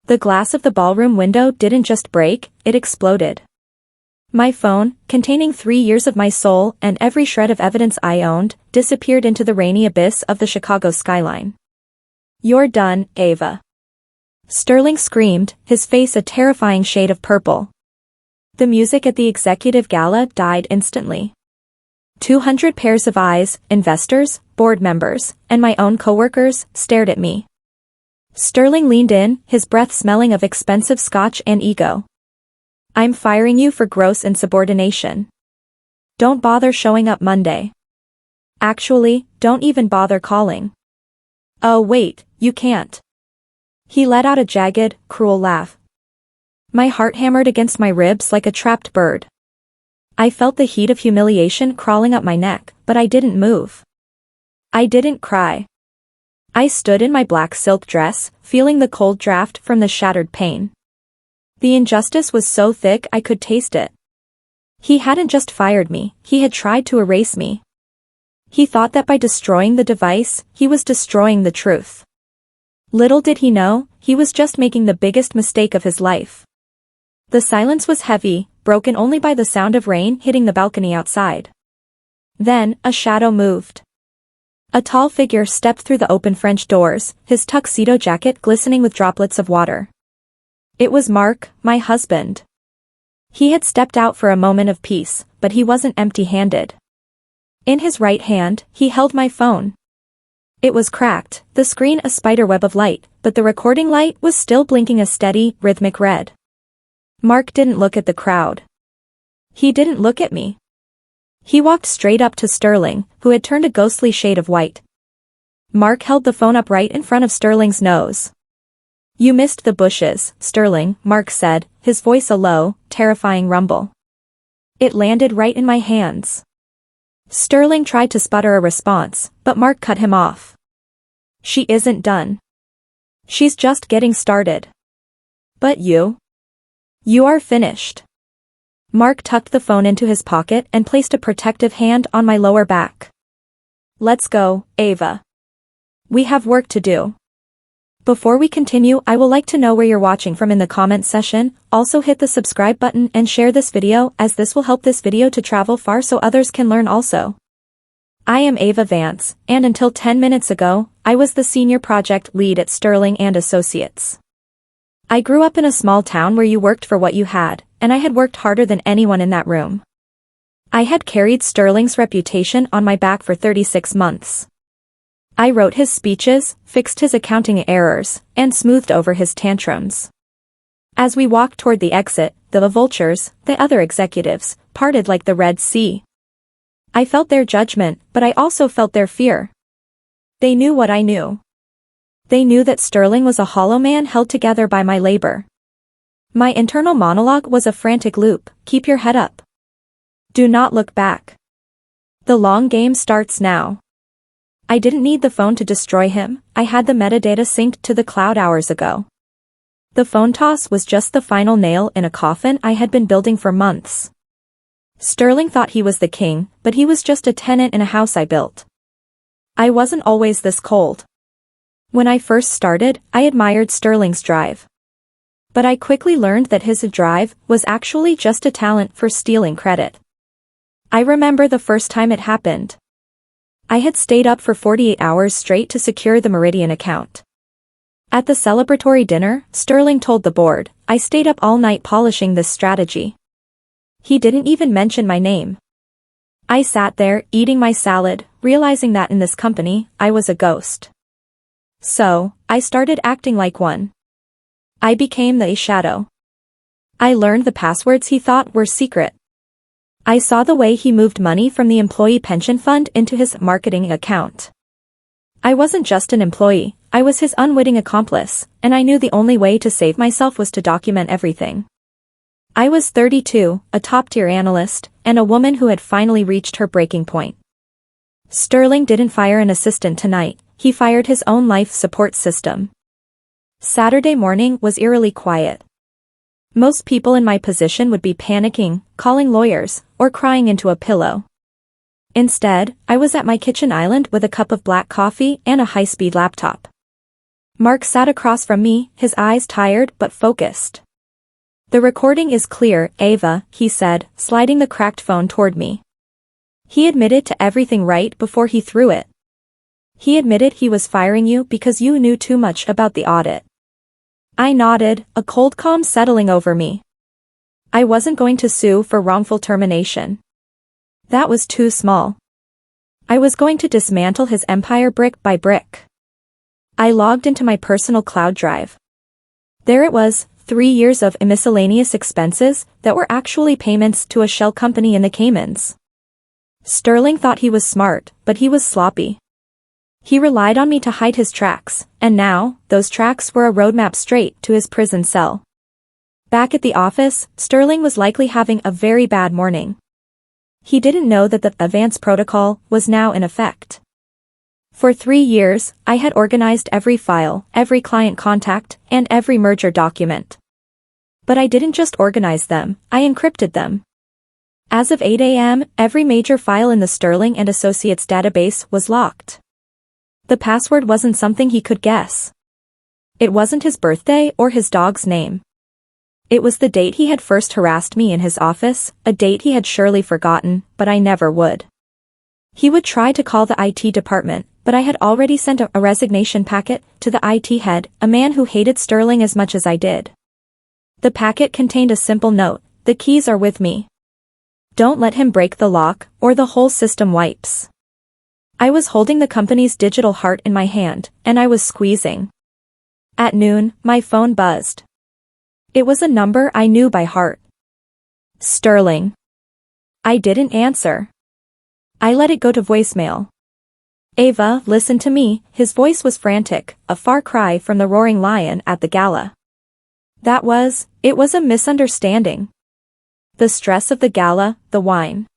The glass of the ballroom window didn't just break, it exploded. My phone, containing 3 years of my soul and every shred of evidence I owned, disappeared into the rainy abyss of the Chicago skyline. "You're done, Ava." Sterling screamed, his face a terrifying shade of purple. The music at the executive gala died instantly. 200 pairs of eyes, investors, board members, and my own coworkers, stared at me. Sterling leaned in, his breath smelling of expensive scotch and ego. "I'm firing you for gross insubordination. Don't bother showing up Monday. Actually, don't even bother calling." "Oh wait, you can't." He let out a jagged, cruel laugh. My heart hammered against my ribs like a trapped bird. I felt the heat of humiliation crawling up my neck, but I didn't move. I didn't cry. I stood in my black silk dress, feeling the cold draft from the shattered pane. The injustice was so thick I could taste it. He hadn't just fired me, he had tried to erase me. He thought that by destroying the device, he was destroying the truth. Little did he know, he was just making the biggest mistake of his life. The silence was heavy, broken only by the sound of rain hitting the balcony outside. Then, a shadow moved. A tall figure stepped through the open French doors, his tuxedo jacket glistening with droplets of water. It was Mark, my husband. He had stepped out for a moment of peace, but he wasn't empty-handed. In his right hand, he held my phone. It was cracked, the screen a spiderweb of light, but the recording light was still blinking a steady, rhythmic red. Mark didn't look at the crowd. He didn't look at me. He walked straight up to Sterling, who had turned a ghostly shade of white. Mark held the phone up right in front of Sterling's nose. "You missed the bushes, Sterling," Mark said, his voice a low, terrifying rumble. It landed right in my hands. Sterling tried to sputter a response, but Mark cut him off. "She isn't done. She's just getting started. But you? You are finished." Mark tucked the phone into his pocket and placed a protective hand on my lower back. "Let's go, Ava. We have work to do." Before we continue, I would like to know where you're watching from in the comments section. Also hit the subscribe button and share this video, as this will help this video to travel far so others can learn also. I am Ava Vance, and until 10 minutes ago, I was the senior project lead at Sterling and Associates. I grew up in a small town where you worked for what you had, and I had worked harder than anyone in that room. I had carried Sterling's reputation on my back for 36 months. I wrote his speeches, fixed his accounting errors, and smoothed over his tantrums. As we walked toward the exit, the vultures, the other executives, parted like the Red Sea. I felt their judgment, but I also felt their fear. They knew what I knew. They knew that Sterling was a hollow man held together by my labor. My internal monologue was a frantic loop: "Keep your head up. Do not look back. The long game starts now." I didn't need the phone to destroy him, I had the metadata synced to the cloud hours ago. The phone toss was just the final nail in a coffin I had been building for months. Sterling thought he was the king, but he was just a tenant in a house I built. I wasn't always this cold. When I first started, I admired Sterling's drive. But I quickly learned that his drive was actually just a talent for stealing credit. I remember the first time it happened. I had stayed up for 48 hours straight to secure the Meridian account. At the celebratory dinner, Sterling told the board, I stayed up all night polishing this strategy. He didn't even mention my name. I sat there, eating my salad, realizing that in this company, I was a ghost. So, I started acting like one. I became the shadow. I learned the passwords he thought were secret. I saw the way he moved money from the employee pension fund into his marketing account. I wasn't just an employee, I was his unwitting accomplice, and I knew the only way to save myself was to document everything. I was 32, a top-tier analyst, and a woman who had finally reached her breaking point. Sterling didn't fire an assistant tonight, he fired his own life support system. Saturday morning was eerily quiet. Most people in my position would be panicking, calling lawyers, or crying into a pillow. Instead, I was at my kitchen island with a cup of black coffee and a high-speed laptop. Mark sat across from me, his eyes tired but focused. "The recording is clear, Ava," he said, sliding the cracked phone toward me. He admitted to everything right before he threw it. He admitted he was firing you because you knew too much about the audit. I nodded, a cold calm settling over me. I wasn't going to sue for wrongful termination. That was too small. I was going to dismantle his empire brick by brick. I logged into my personal cloud drive. There it was, 3 years of miscellaneous expenses that were actually payments to a shell company in the Caymans. Sterling thought he was smart, but he was sloppy. He relied on me to hide his tracks, and now, those tracks were a roadmap straight to his prison cell. Back at the office, Sterling was likely having a very bad morning. He didn't know that the Ava Vance protocol was now in effect. For 3 years, I had organized every file, every client contact, and every merger document. But I didn't just organize them, I encrypted them. As of 8 a.m., every major file in the Sterling and Associates database was locked. The password wasn't something he could guess. It wasn't his birthday or his dog's name. It was the date he had first harassed me in his office, a date he had surely forgotten, but I never would. He would try to call the IT department, but I had already sent a resignation packet to the IT head, a man who hated Sterling as much as I did. The packet contained a simple note: "The keys are with me. Don't let him break the lock, or the whole system wipes." I was holding the company's digital heart in my hand, and I was squeezing. At noon, my phone buzzed. It was a number I knew by heart. Sterling. I didn't answer. I let it go to voicemail. "Ava, listen to me," his voice was frantic, a far cry from the roaring lion at the gala. It was a misunderstanding. The stress of the gala, the wine.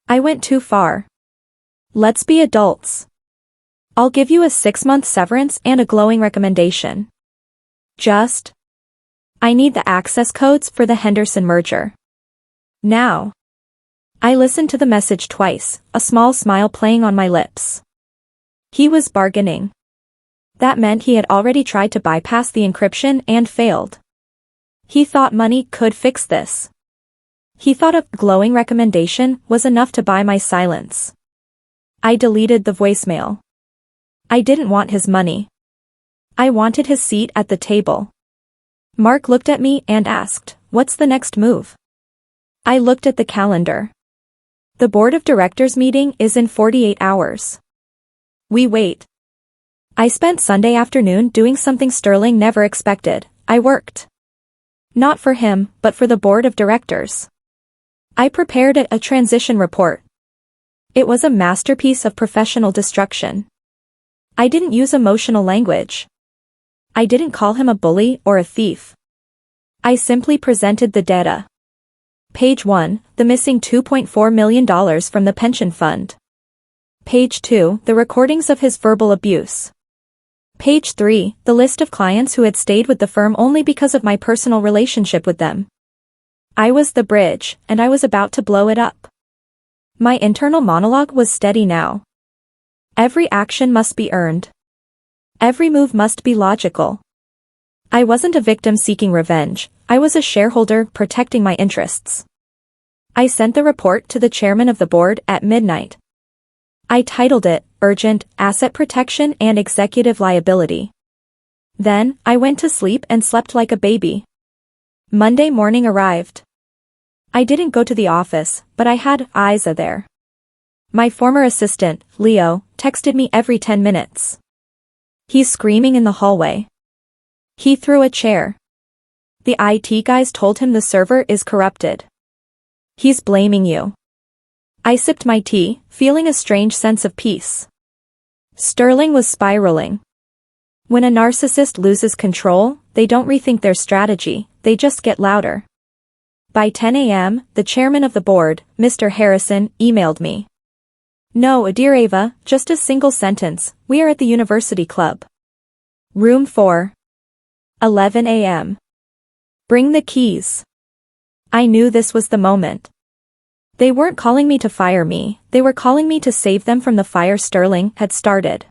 I went too far. Let's be adults. I'll give you a 6-month severance and a glowing recommendation. I need the access codes for the Henderson merger. Now. I listened to the message twice, a small smile playing on my lips. He was bargaining. That meant he had already tried to bypass the encryption and failed. He thought money could fix this. He thought a glowing recommendation was enough to buy my silence. I deleted the voicemail. I didn't want his money. I wanted his seat at the table. Mark looked at me and asked, "What's the next move?" I looked at the calendar. The board of directors meeting is in 48 hours. We wait. I spent Sunday afternoon doing something Sterling never expected. I worked. Not for him, but for the board of directors. I prepared a transition report. It was a masterpiece of professional destruction. I didn't use emotional language. I didn't call him a bully or a thief. I simply presented the data. Page 1, the missing $2.4 million from the pension fund. Page 2, the recordings of his verbal abuse. Page 3, the list of clients who had stayed with the firm only because of my personal relationship with them. I was the bridge, and I was about to blow it up. My internal monologue was steady now. Every action must be earned. Every move must be logical. I wasn't a victim seeking revenge, I was a shareholder protecting my interests. I sent the report to the chairman of the board at midnight. I titled it, Urgent, Asset Protection and Executive Liability. Then, I went to sleep and slept like a baby. Monday morning arrived. I didn't go to the office, but I had Isa there. My former assistant, Leo, texted me every 10 minutes. He's screaming in the hallway. He threw a chair. The IT guys told him the server is corrupted. He's blaming you. I sipped my tea, feeling a strange sense of peace. Sterling was spiraling. When a narcissist loses control, they don't rethink their strategy, they just get louder. By 10 a.m., the chairman of the board, Mr. Harrison, emailed me. "No, dear Ava, just a single sentence, we are at the University Club. Room 4. 11 a.m. Bring the keys." I knew this was the moment. They weren't calling me to fire me, they were calling me to save them from the fire Sterling had started.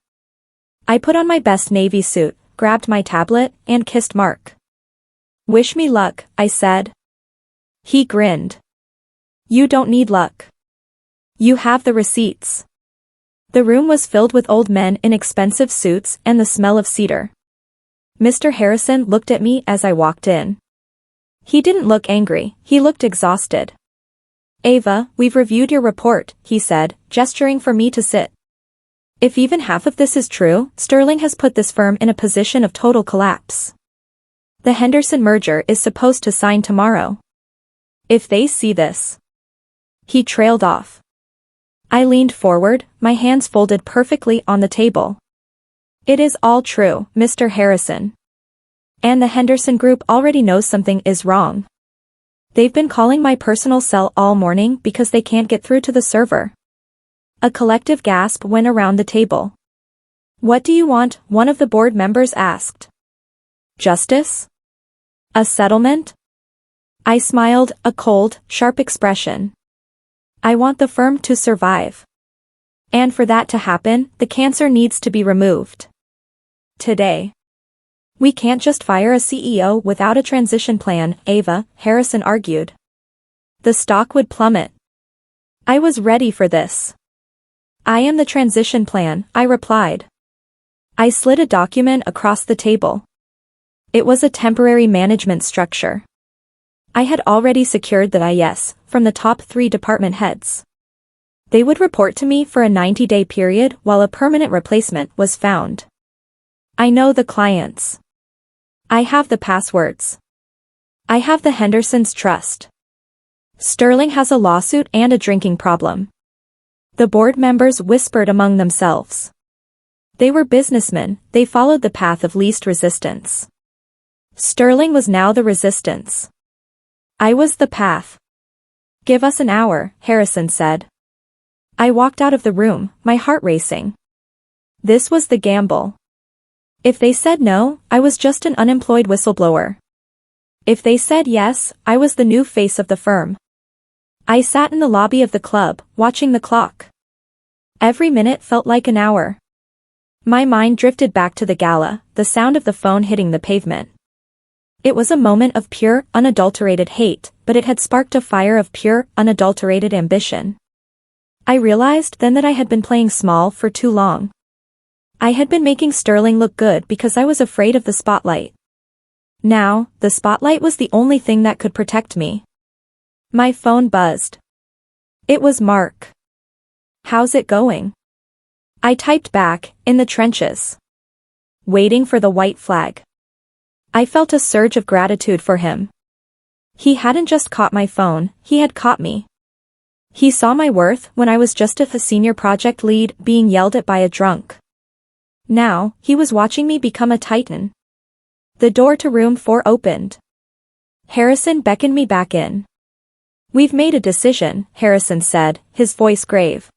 I put on my best navy suit, grabbed my tablet, and kissed Mark. "Wish me luck," I said. He grinned. "You don't need luck. You have the receipts." The room was filled with old men in expensive suits and the smell of cedar. Mr. Harrison looked at me as I walked in. He didn't look angry, he looked exhausted. "Ava, we've reviewed your report," he said, gesturing for me to sit. "If even half of this is true, Sterling has put this firm in a position of total collapse. The Henderson merger is supposed to sign tomorrow. If they see this..." He trailed off. I leaned forward, my hands folded perfectly on the table. "It is all true, Mr. Harrison. And the Henderson Group already knows something is wrong. They've been calling my personal cell all morning because they can't get through to the server." A collective gasp went around the table. "What do you want?" one of the board members asked. "Justice? A settlement?" I smiled, a cold, sharp expression. "I want the firm to survive. And for that to happen, the cancer needs to be removed. Today. We can't just fire a CEO without a transition plan," Ava, Harrison argued. "The stock would plummet." I was ready for this. "I am the transition plan," I replied. I slid a document across the table. It was a temporary management structure. I had already secured the yes from the top 3 department heads. They would report to me for a 90-day period while a permanent replacement was found. I know the clients. I have the passwords. I have the Hendersons' trust. Sterling has a lawsuit and a drinking problem. The board members whispered among themselves. They were businessmen, they followed the path of least resistance. Sterling was now the resistance. I was the path. "Give us an hour," Harrison said. I walked out of the room, my heart racing. This was the gamble. If they said no, I was just an unemployed whistleblower. If they said yes, I was the new face of the firm. I sat in the lobby of the club, watching the clock. Every minute felt like an hour. My mind drifted back to the gala, the sound of the phone hitting the pavement. It was a moment of pure, unadulterated hate, but it had sparked a fire of pure, unadulterated ambition. I realized then that I had been playing small for too long. I had been making Sterling look good because I was afraid of the spotlight. Now, the spotlight was the only thing that could protect me. My phone buzzed. It was Mark. "How's it going?" I typed back, "In the trenches. Waiting for the white flag." I felt a surge of gratitude for him. He hadn't just caught my phone, he had caught me. He saw my worth when I was just a senior project lead being yelled at by a drunk. Now, he was watching me become a titan. The door to room 4 opened. Harrison beckoned me back in. "We've made a decision," Harrison said, his voice grave.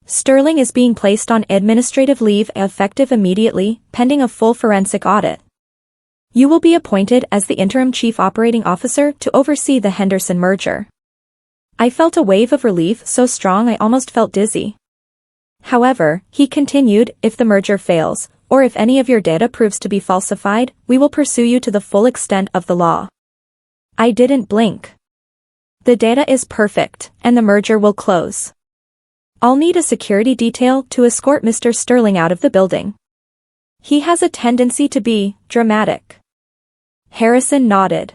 "Sterling is being placed on administrative leave effective immediately, pending a full forensic audit. You will be appointed as the interim chief operating officer to oversee the Henderson merger." I felt a wave of relief so strong I almost felt dizzy. "However," he continued, "if the merger fails, or if any of your data proves to be falsified, we will pursue you to the full extent of the law." I didn't blink. "The data is perfect, and the merger will close. I'll need a security detail to escort Mr. Sterling out of the building. He has a tendency to be dramatic." Harrison nodded.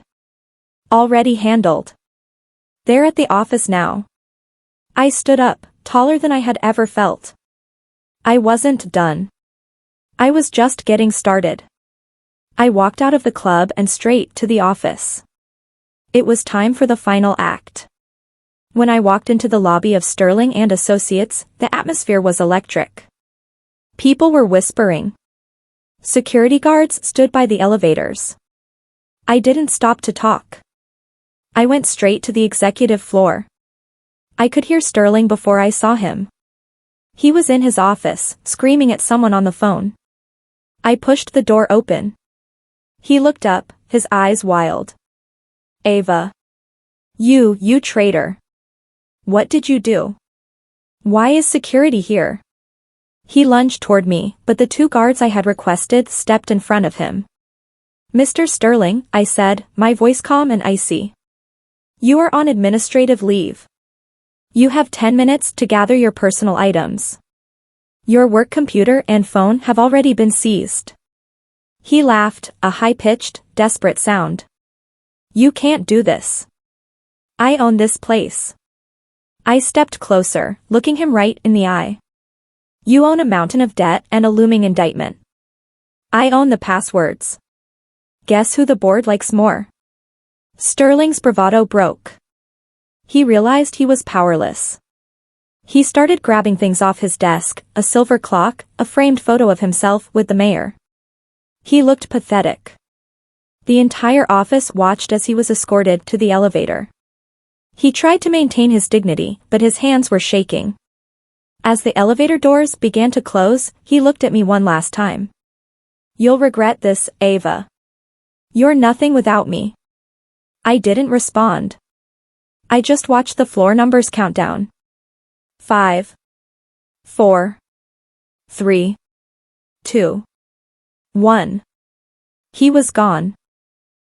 "Already handled. They're at the office now." I stood up, taller than I had ever felt. I wasn't done. I was just getting started. I walked out of the club and straight to the office. It was time for the final act. When I walked into the lobby of Sterling and Associates, the atmosphere was electric. People were whispering. Security guards stood by the elevators. I didn't stop to talk. I went straight to the executive floor. I could hear Sterling before I saw him. He was in his office, screaming at someone on the phone. I pushed the door open. He looked up, his eyes wild. "Ava. You traitor. What did you do? Why is security here?" He lunged toward me, but the two guards I had requested stepped in front of him. "Mr. Sterling," I said, my voice calm and icy. "You are on administrative leave. You have 10 minutes to gather your personal items. Your work computer and phone have already been seized." He laughed, a high-pitched, desperate sound. "You can't do this. I own this place." I stepped closer, looking him right in the eye. "You own a mountain of debt and a looming indictment. I own the passwords. Guess who the board likes more?" Sterling's bravado broke. He realized he was powerless. He started grabbing things off his desk, a silver clock, a framed photo of himself with the mayor. He looked pathetic. The entire office watched as he was escorted to the elevator. He tried to maintain his dignity, but his hands were shaking. As the elevator doors began to close, he looked at me one last time. "You'll regret this, Ava. You're nothing without me." I didn't respond. I just watched the floor numbers count down. 5, 4, 3, 2, 1. He was gone.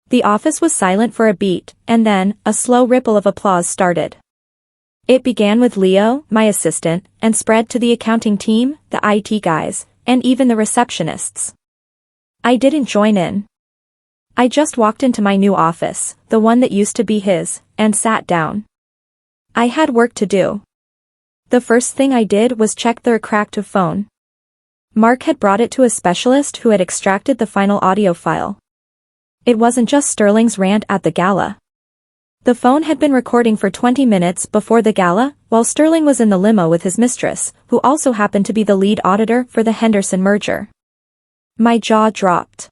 The office was silent for a beat, and then, a slow ripple of applause started. It began with Leo, my assistant, and spread to the accounting team, the IT guys, and even the receptionists. I didn't join in. I just walked into my new office, the one that used to be his, and sat down. I had work to do. The first thing I did was check the cracked phone. Mark had brought it to a specialist who had extracted the final audio file. It wasn't just Sterling's rant at the gala. The phone had been recording for 20 minutes before the gala, while Sterling was in the limo with his mistress, who also happened to be the lead auditor for the Henderson merger. My jaw dropped.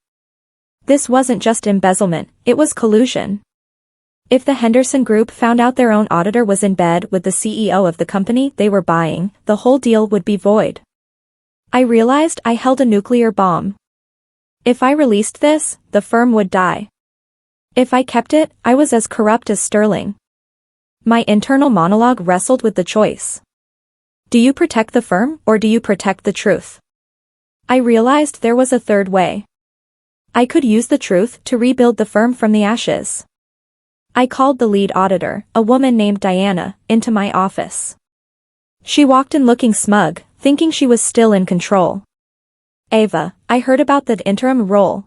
This wasn't just embezzlement, it was collusion. If the Henderson Group found out their own auditor was in bed with the CEO of the company they were buying, the whole deal would be void. I realized I held a nuclear bomb. If I released this, the firm would die. If I kept it, I was as corrupt as Sterling. My internal monologue wrestled with the choice. Do you protect the firm, or do you protect the truth? I realized there was a third way. I could use the truth to rebuild the firm from the ashes. I called the lead auditor, a woman named Diana, into my office. She walked in looking smug, thinking she was still in control. "Ava, I heard about that interim role.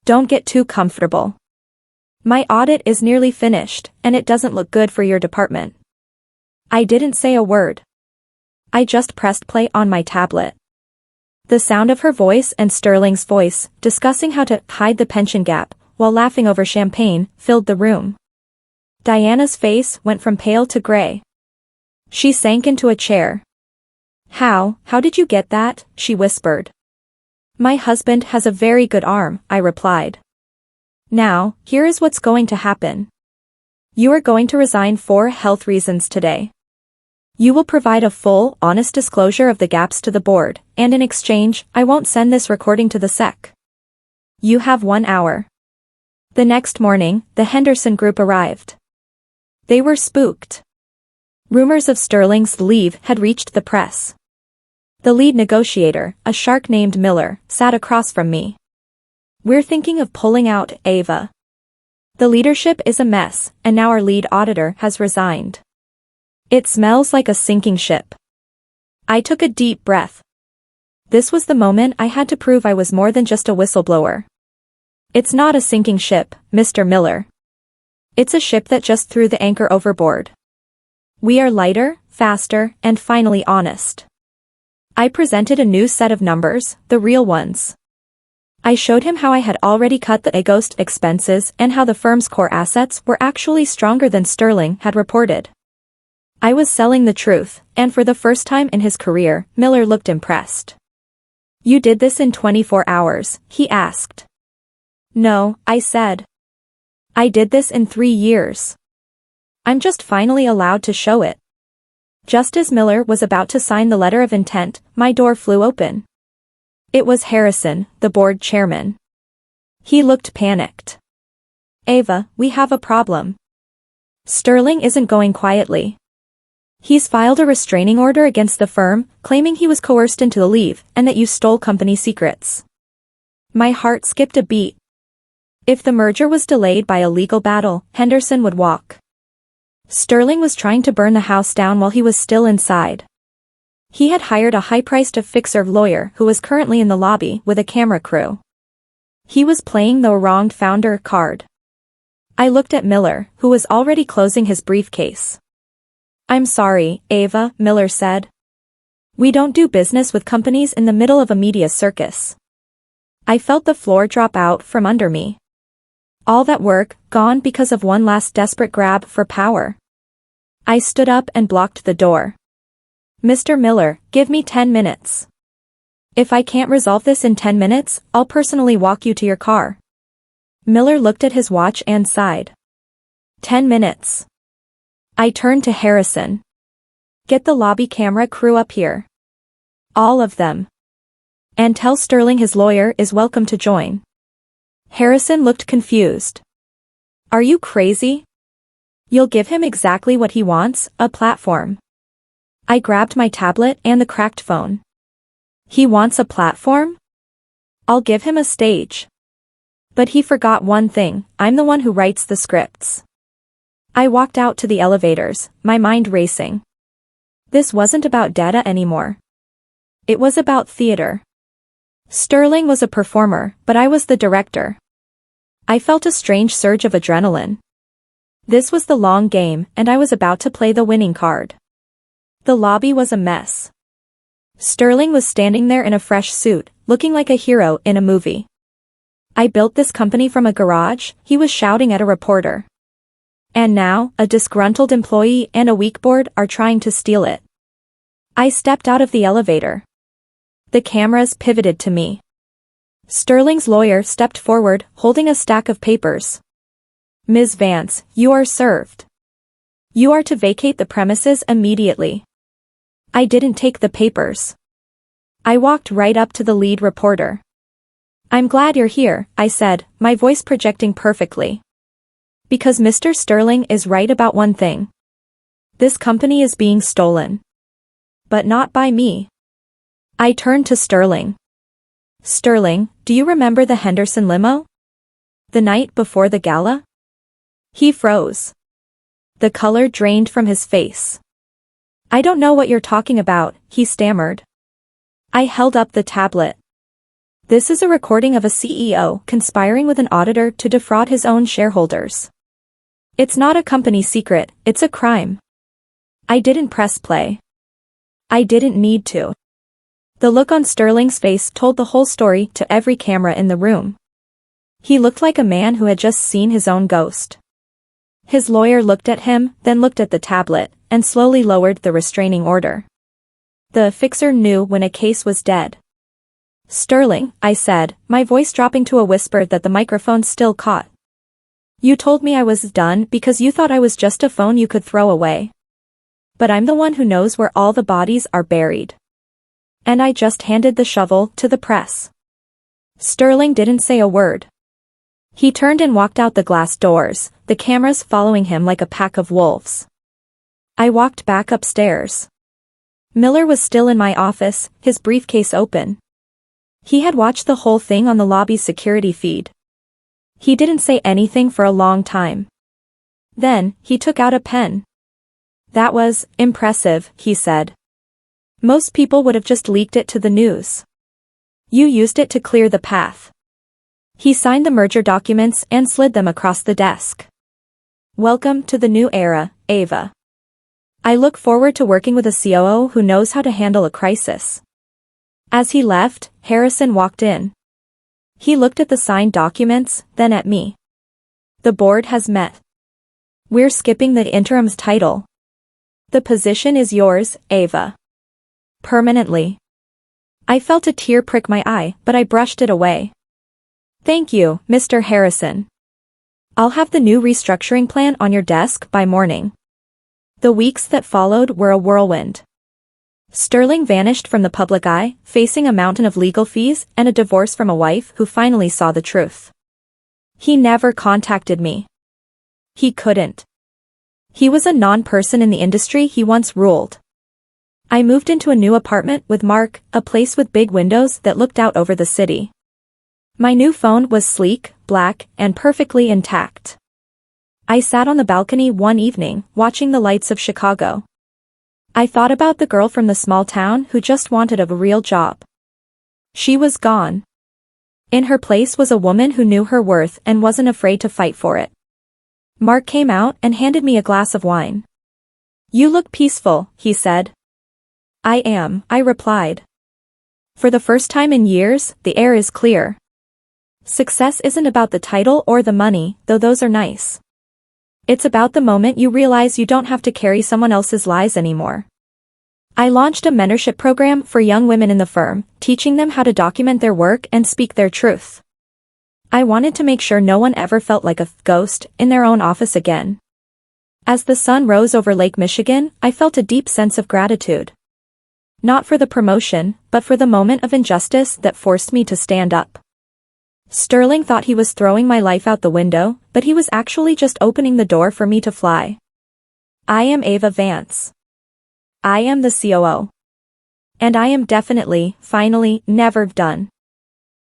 Don't get too comfortable. My audit is nearly finished, and it doesn't look good for your department." I didn't say a word. I just pressed play on my tablet. The sound of her voice and Sterling's voice, discussing how to hide the pension gap, while laughing over champagne, filled the room. Diana's face went from pale to gray. She sank into a chair. How did you get that?" she whispered. "My husband has a very good arm," I replied. "Now, here is what's going to happen. You are going to resign for health reasons today. You will provide a full, honest disclosure of the gaps to the board, and in exchange, I won't send this recording to the SEC. You have 1 hour. The next morning, the Henderson Group arrived. They were spooked. Rumors of Sterling's leave had reached the press. The lead negotiator, a shark named Miller, sat across from me. "We're thinking of pulling out, Ava. The leadership is a mess, and now our lead auditor has resigned. It smells like a sinking ship." I took a deep breath. This was the moment I had to prove I was more than just a whistleblower. "It's not a sinking ship, Mr. Miller. It's a ship that just threw the anchor overboard. We are lighter, faster, and finally honest." I presented a new set of numbers, the real ones. I showed him how I had already cut the ghost expenses and how the firm's core assets were actually stronger than Sterling had reported. I was selling the truth, and for the first time in his career, Miller looked impressed. "You did this in 24 hours, he asked. "No," I said. "I did this in 3 years. I'm just finally allowed to show it." Just as Miller was about to sign the letter of intent, my door flew open. It was Harrison, the board chairman. He looked panicked. "Ava, we have a problem. Sterling isn't going quietly. He's filed a restraining order against the firm, claiming he was coerced into the leave and that you stole company secrets. My heart skipped a beat. If the merger was delayed by a legal battle, Henderson would walk. Sterling was trying to burn the house down while he was still inside. He had hired a high-priced fixer lawyer who was currently in the lobby with a camera crew. He was playing the wronged founder card. I looked at Miller, who was already closing his briefcase. "I'm sorry, Ava," Miller said. "We don't do business with companies in the middle of a media circus." I felt the floor drop out from under me. All that work, gone because of one last desperate grab for power. I stood up and blocked the door. "Mr. Miller, give me 10 minutes. If I can't resolve this in 10 minutes, I'll personally walk you to your car." Miller looked at his watch and sighed. 10 minutes. I turned to Harrison. "Get the lobby camera crew up here. All of them. And tell Sterling his lawyer is welcome to join." Harrison looked confused. "Are you crazy? You'll give him exactly what he wants, a platform." I grabbed my tablet and the cracked phone. "He wants a platform? I'll give him a stage." But he forgot one thing, I'm the one who writes the scripts. I walked out to the elevators, my mind racing. This wasn't about data anymore. It was about theater. Sterling was a performer, but I was the director. I felt a strange surge of adrenaline. This was the long game, and I was about to play the winning card. The lobby was a mess. Sterling was standing there in a fresh suit, looking like a hero in a movie. "I built this company from a garage," he was shouting at a reporter. "And now, a disgruntled employee and a weak board are trying to steal it." I stepped out of the elevator. The cameras pivoted to me. Sterling's lawyer stepped forward, holding a stack of papers. "Ms. Vance, you are served. You are to vacate the premises immediately." I didn't take the papers. I walked right up to the lead reporter. "I'm glad you're here," I said, my voice projecting perfectly. "Because Mr. Sterling is right about one thing. This company is being stolen. But not by me." I turned to Sterling. "Sterling, do you remember the Henderson limo? The night before the gala?" He froze. The color drained from his face. "I don't know what you're talking about," he stammered. I held up the tablet. "This is a recording of a CEO conspiring with an auditor to defraud his own shareholders. It's not a company secret, it's a crime." I didn't press play. I didn't need to. The look on Sterling's face told the whole story to every camera in the room. He looked like a man who had just seen his own ghost. His lawyer looked at him, then looked at the tablet, and slowly lowered the restraining order. The fixer knew when a case was dead. "Sterling," I said, my voice dropping to a whisper that the microphone still caught. "You told me I was done because you thought I was just a phone you could throw away. But I'm the one who knows where all the bodies are buried." And I just handed the shovel to the press. Sterling didn't say a word. He turned and walked out the glass doors, the cameras following him like a pack of wolves. I walked back upstairs. Miller was still in my office, his briefcase open. He had watched the whole thing on the lobby security feed. He didn't say anything for a long time. Then, he took out a pen. "That was impressive," he said. "Most people would have just leaked it to the news. You used it to clear the path." He signed the merger documents and slid them across the desk. "Welcome to the new era, Ava. I look forward to working with a COO who knows how to handle a crisis." As he left, Harrison walked in. He looked at the signed documents, then at me. "The board has met. We're skipping the interim's title. The position is yours, Ava. Permanently." I felt a tear prick my eye, but I brushed it away. "Thank you, Mr. Harrison. I'll have the new restructuring plan on your desk by morning." The weeks that followed were a whirlwind. Sterling vanished from the public eye, facing a mountain of legal fees and a divorce from a wife who finally saw the truth. He never contacted me. He couldn't. He was a non-person in the industry he once ruled. I moved into a new apartment with Mark, a place with big windows that looked out over the city. My new phone was sleek, black, and perfectly intact. I sat on the balcony one evening, watching the lights of Chicago. I thought about the girl from the small town who just wanted a real job. She was gone. In her place was a woman who knew her worth and wasn't afraid to fight for it. Mark came out and handed me a glass of wine. "You look peaceful," he said. "I am," I replied. For the first time in years, the air is clear. Success isn't about the title or the money, though those are nice. It's about the moment you realize you don't have to carry someone else's lies anymore. I launched a mentorship program for young women in the firm, teaching them how to document their work and speak their truth. I wanted to make sure no one ever felt like a ghost in their own office again. As the sun rose over Lake Michigan, I felt a deep sense of gratitude. Not for the promotion, but for the moment of injustice that forced me to stand up. Sterling thought he was throwing my life out the window, but he was actually just opening the door for me to fly. I am Ava Vance. I am the COO. And I am definitely, finally, never done.